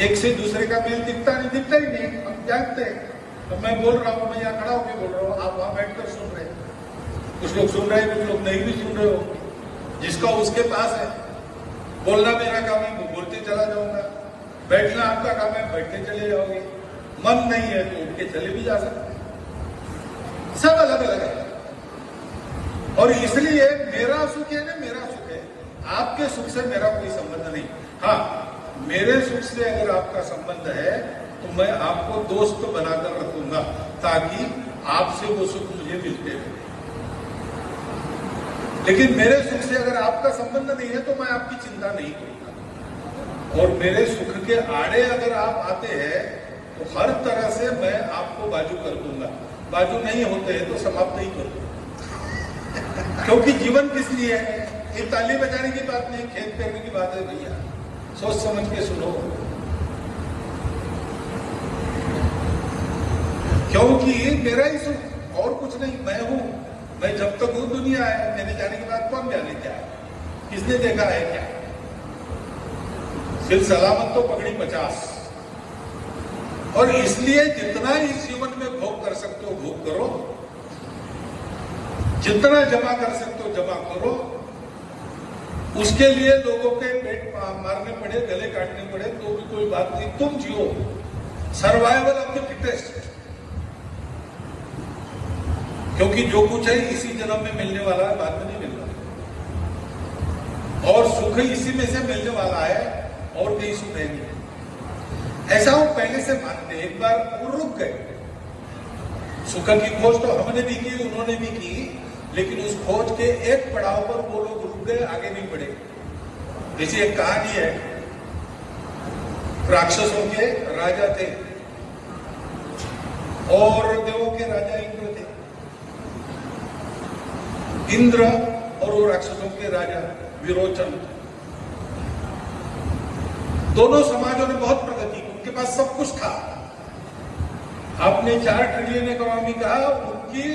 एक से दूसरे का मेल दिखता ही नहीं, हम जानते हैं। तो मैं बोल रहा हूँ, मैं यहाँ खड़ा होकर बोल रहा हूँ, आप वहां बैठकर सुन रहे हैं, कुछ लोग सुन रहे हैं, कुछ लोग नहीं भी सुन रहे हो। जिसका उसके पास है, बोलना मेरा काम है, मैं बोलते चला जाऊंगा, बैठना आपका काम है, बैठते चले जाओगे, मन नहीं है तो उठ के चले भी जा सकते हैं, सब अलग अलग है। और इसलिए मेरा सुख है ना, मेरा सुख है, आपके सुख से मेरा कोई संबंध नहीं। हाँ, मेरे सुख से अगर आपका संबंध है तो मैं आपको दोस्त बनाकर रखूंगा, ताकि आपसे वो सुख मुझे मिलते रहे। लेकिन मेरे सुख से अगर आपका संबंध नहीं है तो मैं आपकी चिंता नहीं करूंगा। और मेरे सुख के आड़े अगर आप आते हैं तो हर तरह से मैं आपको बाजू कर दूंगा। बाजू नहीं होते हैं तो समाप्त ही कर दूंगा। क्योंकि जीवन किस लिए है? ये ताली बजाने की बात नहीं, खेत करने की बात है भैया, सोच समझ के सुनो। क्योंकि मेरा ही सुख, और कुछ नहीं, मैं हूं। मैं जब तक हूं दुनिया है, मेरे जाने के बाद कौन जाने क्या है, किसने देखा है क्या? सिर्फ सलामत तो पकड़ी 50। और इसलिए जितना इस जीवन में भोग कर सकते हो भोग करो, जितना जमा कर सकते हो जमा करो। उसके लिए लोगों के पेट मारने पड़े, गले काटने पड़े तो भी कोई बात नहीं, तुम जियो। Survival of the fittest. क्योंकि जो कुछ है इसी जन्म में मिलने वाला है, बाद में नहीं मिलना। और सुख इसी में से मिलने वाला है, और कहीं सुख है नहीं। ऐसा वो पहले से मानते, एक बार वो रुक गए। सुख की खोज तो हमने भी की, उन्होंने भी की, लेकिन उस खोज के एक पड़ाव पर वो लोग रुक गए, आगे नहीं बढ़े। जैसी एक कहानी है, राक्षसों के राजा थे और देवों के राजा इंद्र थे। इंद्र और वो राक्षसों के राजा विरोचन, दोनों समाजों ने बहुत प्रगति की, उनके पास सब कुछ था। आपने 4 ट्रिलियन इकोनॉमी कहा, उनकी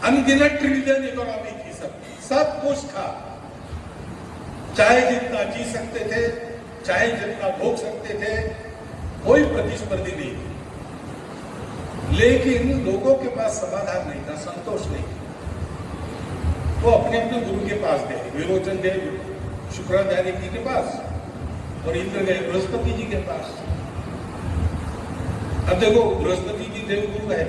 अनगिनत ट्रिलियन इकोनॉमी थी, सब कुछ था। चाहे जितना जी सकते थे, चाहे जितना भोग सकते थे, कोई प्रतिस्पर्धी नहीं थी। लेकिन लोगों के पास समाधान नहीं था, संतोष नहीं था। वो अपने अपने गुरु के पास गए, विरोचन गए शुक्राचार्य जी के पास, और इंद्र गए बृहस्पति जी के पास। अब देखो, बृहस्पति जी देवगुरु है,